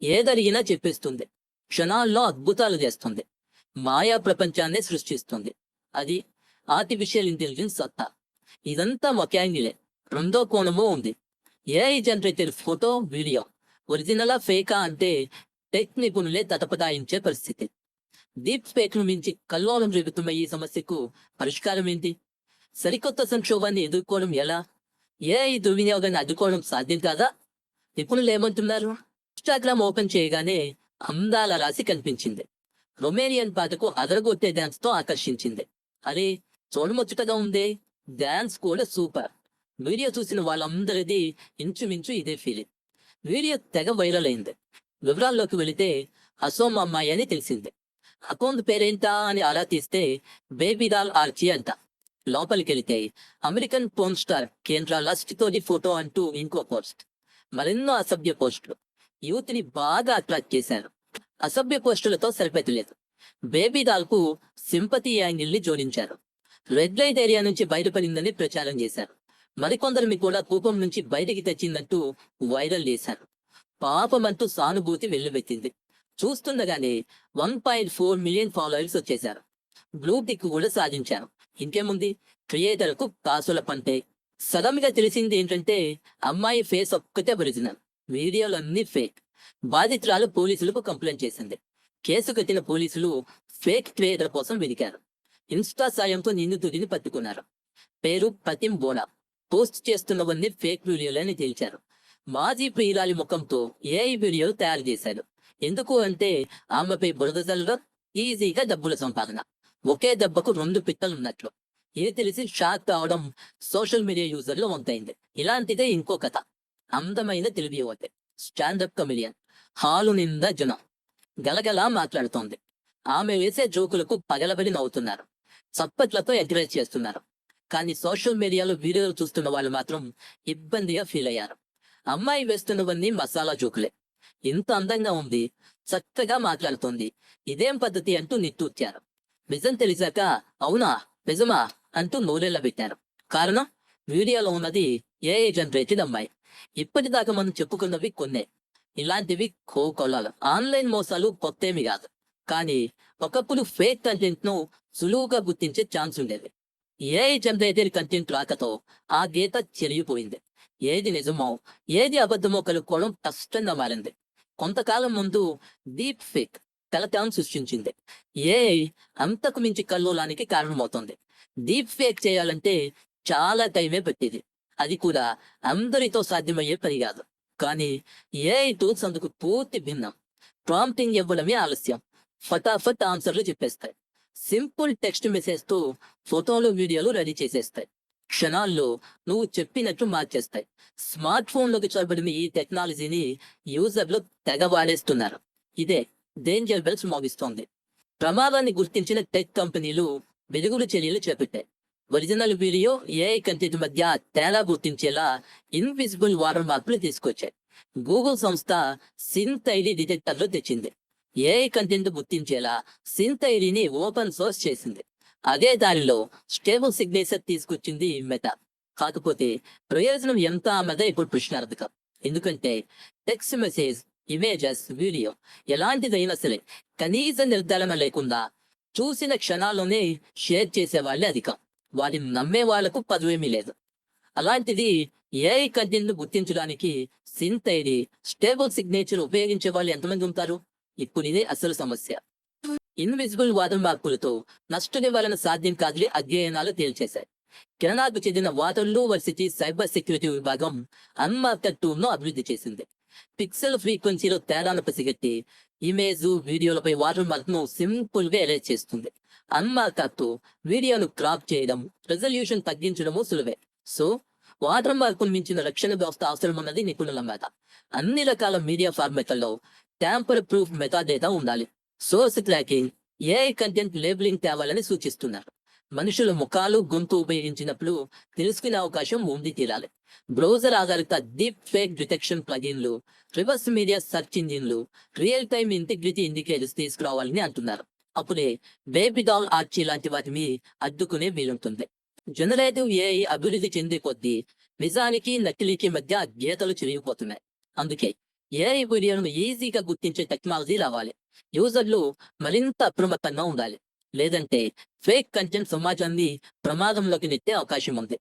ఏదడిగినా చెప్పేస్తుంది. క్షణాల్లో అద్భుతాలు చేస్తుంది. మాయా ప్రపంచాన్నే సృష్టిస్తుంది. అది ఆర్టిఫిషియల్ ఇంటెలిజెన్స్ సత్తా. ఇదంతా ఒక యాంగిలే. రెండో కోణమూ ఉంది. ఏఐ జనరేటెడ్ ఫోటో, వీడియో ఒరిజినలా ఫేకా అంటే టెక్ నిపుణులే తటపటాయించే పరిస్థితి. డీప్ ఫేక్ను మించి కల్లోలం రేగుతున్న ఈ సమస్యకు పరిష్కారం ఏంటి? సరికొత్త సంక్షోభాన్ని ఎదుర్కోవడం ఎలా? ఏఐ దుర్వినియోగాన్ని అడ్డుకోవడం సాధ్యం కాదా? నిపుణులు ఏమంటున్నారు? ఇన్స్టాగ్రామ్ ఓపెన్ చేయగానే అందాల రాశి కనిపించింది. రొమేనియన్ పాటకు అదరగొట్టే డాన్స్ తో ఆకర్షించింది. అరే, చూడముచ్చటగా ఉందే, డాన్స్ కూడా సూపర్. వీడియో చూసిన వాళ్ళందరిది ఇంచుమించు ఇదే ఫీలింగ్. వీడియో తెగ వైరల్ అయింది. వివరాల్లోకి వెళితే అసోమ్ అమ్మాయి అని తెలిసింది. అకౌంట్ పేరేంటా అని ఆరా తీస్తే బేబీడాల్ ఆర్చి అంట. లోపలికెళితే అమెరికన్ పోర్న్ స్టార్ కేంద్ర లస్ట్తోది ఫోటో అంటూ ఇంకో పోస్ట్. మరెన్నో అసభ్య పోస్టులు యూత్ ని బాగా అట్రాక్ట్ చేశారు. అసభ్య పోస్టులతో సరిపెట్టలేదు. బేబీడాల్ కు సింపతి యాంగిల్ ని జోడించారు. రెడ్ లైట్ ఏరియా నుంచి బయటపడిందని ప్రచారం చేశారు. మరికొందరిని కూడా కూపం నుంచి బయటికి తెచ్చిందంటూ వైరల్ చేశారు. పాపమంటూ సానుభూతి వెల్లువెత్తింది. చూస్తుండగానే 1.4 మిలియన్ ఫాలోవర్స్ వచ్చేశారు. బ్లూ టిక్ కూడా సాధించారు. ఇంకేముంది, క్రియేటర్కు కాసుల పంటే. సడన్ గా తెలిసింది ఏంటంటే అమ్మాయి ఫేస్ ఒక్కటే ఒరిజినల్, వీడియోలన్నీ ఫేక్. బాధితురాలు పోలీసులకు కంప్లైంట్ చేసింది. కేసు కట్టిన పోలీసులు ఫేక్ క్రియేటర్ కోసం వెదికారు. ఇన్స్టా సాయంతో నిందితుడిని పట్టుకున్నారు. పేరు ప్రతిం బోనా. పోస్ట్ చేస్తున్నవన్నీ ఫేక్ వీడియోలని తేల్చారు. మాజీ ప్రియురాలి ముఖంతో ఏఐ వీడియోలు తయారు చేశారు. ఎందుకు అంటే ఆమెపై బురద చల్లడం, ఈజీగా డబ్బుల సంపాదన. ఒకే దెబ్బకు 2 పిట్టలున్నట్లు. ఇది తెలిసి షాక్ కావడం సోషల్ మీడియా యూజర్లు వంతైంది. ఇలాంటిదే ఇంకో కథ. అందమైన తెలుగు యువతే, స్టాండప్ కమెడియన్. హాలు నిండా జనం. గలగలా మాట్లాడుతోంది. ఆమె వేసే జోకులకు పగలబడి నవ్వుతున్నారు. చప్పట్లతో ఎంకరేజ్ చేస్తున్నారు. కానీ సోషల్ మీడియాలో వీడియోలు చూస్తున్న వాళ్ళు మాత్రం ఇబ్బందిగా ఫీల్ అయ్యారు. అమ్మాయి వేస్తున్నవన్నీ మసాలా జోకులే. ఇంత అందంగా ఉంది, చక్కగా మాట్లాడుతోంది, ఇదేం పద్ధతి అంటూ నిట్టూర్చారు. నిజం తెలిసాక అవునా, నిజమా అంటూ నోరెళ్ళ పెట్టారు. కారణం, వీడియోలో ఉన్నది ఏఐ జనరేటెడ్ అమ్మాయి. ఇప్పటిదాకా మనం చెప్పుకున్నవి కొన్నే. ఇలాంటివి కోకొల్లాలు. ఆన్లైన్ మోసాలు కొత్తేమి కాదు. కానీ ఒకప్పుడు ఫేక్ కంటెంట్ ను సులువుగా గుర్తించే ఛాన్స్ ఉండేది. ఏఐ జనరేటెడ్ కంటెంట్ రాకతో ఆ గీత చెరిగిపోయింది. ఏది నిజమో ఏది అబద్ధమో కనుక్కోవడం కష్టంగా మారింది. కొంతకాలం ముందు డీప్ ఫేక్ కలకాలం సృష్టించింది. ఏఐ అంతకు మించి కల్లోలానికి కారణమవుతుంది. డీప్ ఫేక్ చేయాలంటే చాలా టైమే పట్టేది. అది కూడా అందరితో సాధ్యమయ్యే పని కాదు. కానీ ఏఐ టూల్స్ అందుకు పూర్తి భిన్నం. ప్రాంప్టింగ్ ఇవ్వడమే ఆలస్యం, ఫటాఫట్ ఆన్సర్లు చెప్పేస్తాయి. సింపుల్ టెక్స్ట్ మెసేజ్ తో ఫోటోలు, వీడియోలు రెడీ చేసేస్తాయి. క్షణాల్లో నువ్వు చెప్పినట్టు మార్చేస్తాయి. స్మార్ట్ ఫోన్లోకి చొరబడిన ఈ టెక్నాలజీని యూజర్లు తెగ వాడేస్తున్నారు. ఇదే డేంజర్ బెల్స్ మోగిస్తోంది. ప్రమాదాన్ని గుర్తించిన టెక్ కంపెనీలు వెలుగుడు చర్యలు చేపట్టాయి. ఒరిజినల్ వీడియో, ఏఐ కంటెంట్ మధ్య తేడా గుర్తించేలా ఇన్విజిబుల్ వాటర్ మార్కులు తీసుకొచ్చాయి. గూగుల్ సంస్థ సింత్ ఐడి డిటెక్టర్లు తెచ్చింది. ఏఐ కంటెంట్ గుర్తించేలా సింత్ ఐడిని ఓపెన్ సోర్స్ చేసింది. అదే దారిలో స్టేబుల్ సిగ్నేచర్ తీసుకొచ్చింది మెటా. కాకపోతే ప్రయోజనం ఎంత అన్నదే ఇప్పుడు ప్రశ్నార్థకం. ఎందుకంటే టెక్స్ట్ మెసేజ్, ఇమేజెస్, వీడియో ఎలాంటిదైనా సరే కనీస నిర్ధారణ లేకుండా చూసిన క్షణాల్లోనే షేర్ చేసే వాళ్ళే అధికం. వాటిని నమ్మే వాళ్లకు పదవేమీ లేదు. అలాంటిది ఏఐ కంటెంట్ గుర్తించడానికి సింత్ ఐడి, స్టేబుల్ సిగ్నేచర్ ఉపయోగించే వాళ్ళు ఎంతమంది ఉంటారు? ఇప్పుడు ఇదే అసలు సమస్య. ఇన్విజిబుల్ వాటర్ మార్పులతో నష్ట నివారణ సాధ్యం కాదని అధ్యయనాలు తేల్చేశాయి. కెనడాకు చెందిన వాటర్లూ వర్సిటీ సైబర్ సెక్యూరిటీ విభాగం అన్మార్కర్ టూల్ ను అభివృద్ధి చేసింది. పిక్సెల్ ఫ్రీక్వెన్సీలో తేడాను పసిగట్టి ఇమేజ్, వీడియోలపై వాటర్ మార్క్ ను సింపుల్ గా ఎరేజ్ చేస్తుంది. అన్మార్కర్ తో వీడియోను క్రాప్ చేయడం, రెజల్యూషన్ తగ్గించడము సులువే. సో వాటర్ మార్క్ ను మించిన రక్షణ వ్యవస్థ అవసరమన్నది నిపుణుల మాట. అన్ని రకాల మీడియా ఫార్మాట్లలో ట్యాంపర్ ప్రూఫ్ మెటాడేటా ఉండాలి. Source tracking, AI content labelling తేవాలని సూచిస్తున్నారు. మనుషుల ముఖాలు, గొంతు ఉపయోగించినప్పుడు తెలుసుకునే అవకాశం ఉండి తీరాలి. బ్రౌజర్ ఆధారిత డీప్ ఫేక్ డిటెక్షన్ ప్లగిన్లు, రివర్స్ మీడియా సెర్చ్ ఇంజిన్లు, రియల్ టైమ్ ఇంటిగ్రిటీ ఇండికేటర్స్ తీసుకురావాలని అంటున్నారు. అప్పుడే బేబీడాల్ ఆర్చి లాంటి వాటిని అడ్డుకునే వీలుంటుంది. జనరేటివ్ ఏఐ అభివృద్ధి చెందే కొద్దీ నిజానికి నకిలీకి మధ్య గీతలు చిరిగిపోతున్నాయి. అందుకే ఏఐ వీడియోలను ఈజీగా గుర్తించే టెక్నాలజీ రావాలి. యూజర్లు మరింత అప్రమత్తంగా ఉండాలి. లేదంటే ఫేక్ కంటెంట్ సమాజాన్ని ప్రమాదంలోకి నెట్టే అవకాశం ఉంది.